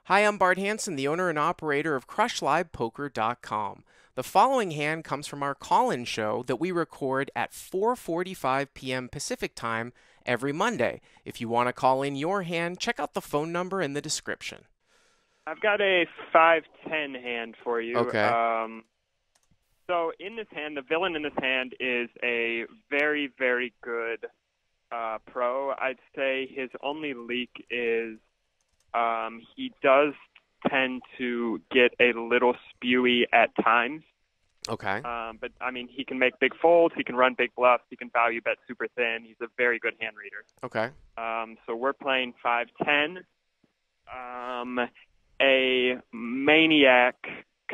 Hi, I'm Bart Hanson, the owner and operator of CrushLivePoker.com. The following hand comes from our call-in show that we record at 4:45 p.m. Pacific Time every Monday. If you want to call in your hand, check out the phone number in the description. I've got a 5-10 hand for you. Okay. So in this hand, the villain in this hand is a very, very good pro. I'd say his only leak is he does tend to get a little spewy at times. Okay. But, I mean, he can make big folds. He can run big bluffs. He can value bet super thin. He's a very good hand reader. Okay. So we're playing 5-10. A maniac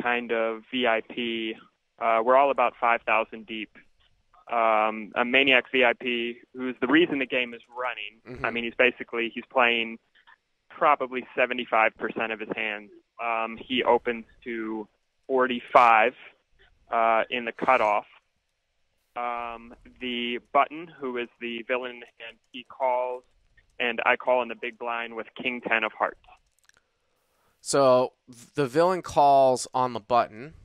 kind of VIP. We're all about 5,000 deep. A maniac VIP who's the reason the game is running. Mm-hmm. I mean, he's playing probably 75% of his hands. He opens to 45 in the cutoff. The button, who is the villain, and he calls, and I call in the big blind with King 10 of hearts. So the villain calls on the button,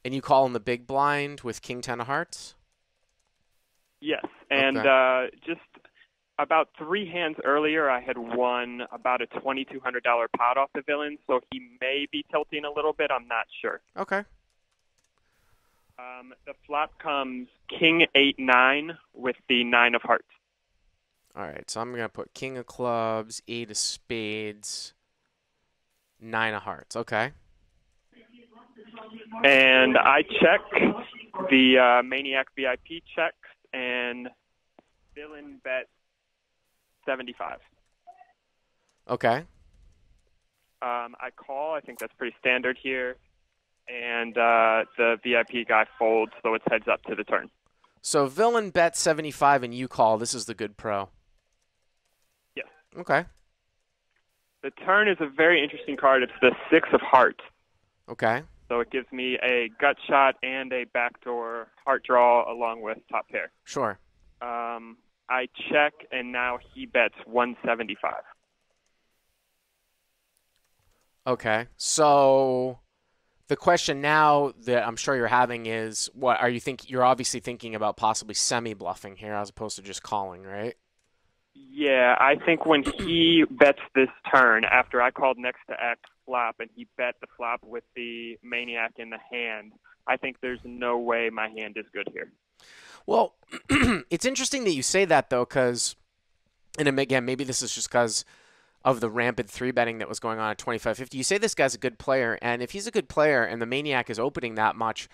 and you call in the big blind with King 10 of hearts? Yes, and Okay. just about 3 hands earlier, I had won about a $2,200 pot off the villain, so he may be tilting a little bit. I'm not sure. Okay. The flop comes King 8-9 with the 9 of hearts. All right, so I'm going to put King of clubs, 8 of spades, 9 of hearts. Okay. And I check. The Maniac VIP checks, and villain bets 75. Okay. I call. I think that's pretty standard here. And the VIP guy folds, so it's heads up to the turn. So villain bets 75 and you call. This is the good pro. Yes. Okay. The turn is a very interesting card. It's the 6 of hearts. Okay. So it gives me a gut shot and a backdoor heart draw along with top pair. Sure. I check, and now he bets 175. Okay. So the question now that I'm sure you're having is, what are you think? You're obviously thinking about possibly semi-bluffing here as opposed to just calling, right? Yeah, I think when he bets this turn, after I called next to X flop, and he bet the flop with the Maniac in the hand, I think there's no way my hand is good here. Well, it's interesting that you say that, though, because, and again, maybe this is just because of the rampant 3-betting that was going on at 25.50. You say this guy's a good player, and if he's a good player and the Maniac is opening that much,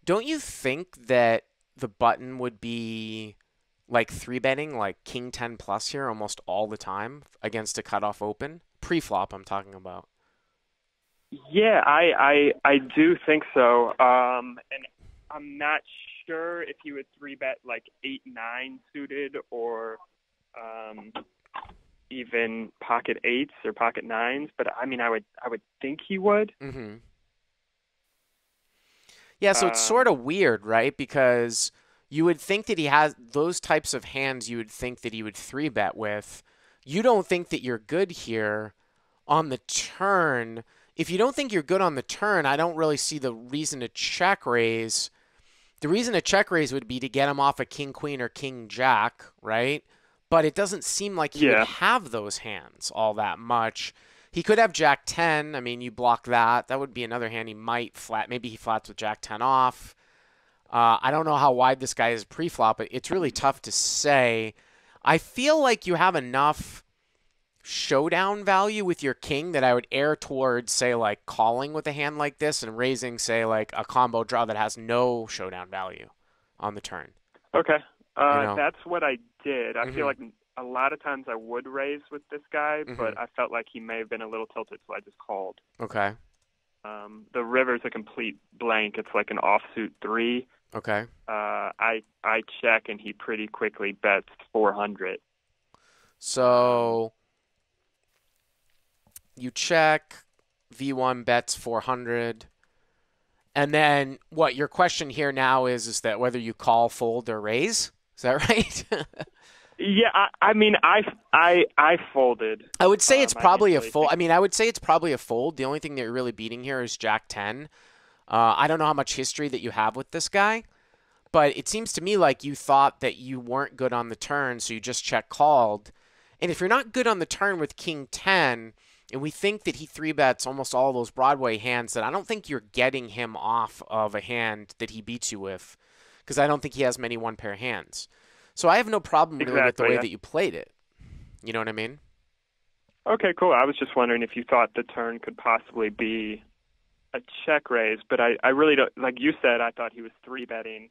don't you think that the button would be like 3-betting, like King 10 plus here almost all the time against a cutoff open? Pre-flop, I'm talking about. Yeah, I do think so. And I'm not sure if he would 3-bet like 8-9 suited or even pocket 8s or pocket 9s, but I mean I would think he would. Mm-hmm. Yeah, so it's sort of weird, right? Because you would think that he has those types of hands you would think that he would 3-bet with. You don't think that you're good here on the turn. If you don't think you're good on the turn, I don't really see the reason to check raise. The reason to check raise would be to get him off a king queen or king jack, right? But it doesn't seem like he would have those hands all that much. He could have jack 10. I mean, you block that. That would be another hand he might flat. Maybe he flats with jack 10 off. I don't know how wide this guy is pre-flop, but it's really tough to say. I feel like you have enough showdown value with your king that I would err towards, say, like calling with a hand like this and raising, say, like a combo draw that has no showdown value on the turn. Okay. You know? That's what I did. I feel like a lot of times I would raise with this guy, but I felt like he may have been a little tilted, so I just called. Okay. The river's a complete blank. It's like an offsuit 3. Okay. I check, and he pretty quickly bets 400. So you check, V1 bets 400. And then what your question here now is that whether you call, fold, or raise? Is that right? Yeah, I mean, I folded. I would say it's I probably didn't a really fold. think. I mean, I would say it's probably a fold. The only thing that you're really beating here is Jack 10. I don't know how much history that you have with this guy, but it seems to me like you thought that you weren't good on the turn, so you just check called. And if you're not good on the turn with King 10, and we think that he 3-bets almost all those Broadway hands, then I don't think you're getting him off of a hand that he beats you with, because I don't think he has many one-pair hands. So I have no problem really with the Exactly. way Yeah. that you played it. You know what I mean? Okay, cool. I was just wondering if you thought the turn could possibly be a check raise, but I really don't. Like you said, I thought he was 3-betting,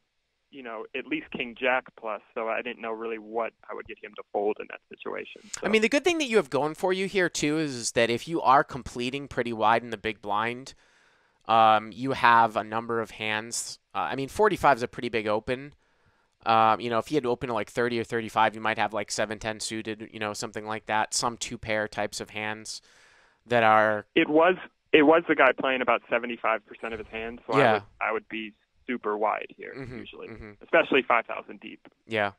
at least King Jack plus. So I didn't know really what I would get him to fold in that situation. I So. mean, the good thing that you have going for you here, too, is that if you are completing pretty wide in the big blind, you have a number of hands. I mean, 45 is a pretty big open. If you had open to like 30 or 35, you might have like 7-10 suited, something like that. Some two-pair types of hands that are. It was the guy playing about 75% of his hands, so Yeah. I would be super wide here Mhm, usually, mhm. especially 5,000 deep. Yeah.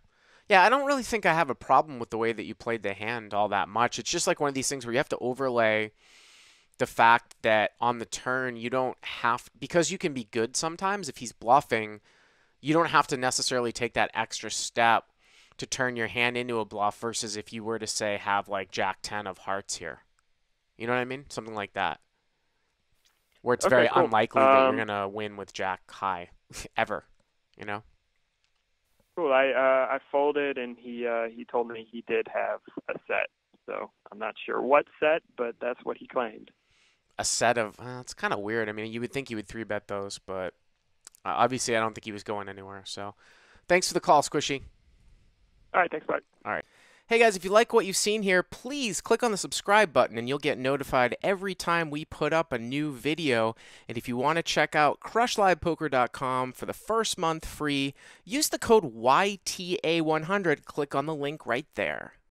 Yeah, I don't really think I have a problem with the way that you played the hand all that much. It's just like one of these things where you have to overlay the fact that on the turn you don't have, because you can be good sometimes if he's bluffing, you don't have to necessarily take that extra step to turn your hand into a bluff versus if you were to say have like Jack 10 of hearts here. You know what I mean? Something like that. Where it's Okay, very cool. unlikely that you're going to win with Jack high ever, you know? Cool. I folded, and he told me he did have a set, so I'm not sure what set, but that's what he claimed. A set of, it's kind of weird. I mean, you would think you would 3-bet those, but obviously I don't think he was going anywhere. So thanks for the call, Squishy. All right, thanks, Bart. All right. Hey guys, if you like what you've seen here, please click on the subscribe button and you'll get notified every time we put up a new video. And if you want to check out CrushLivePoker.com for the first month free, use the code YTA100. Click on the link right there.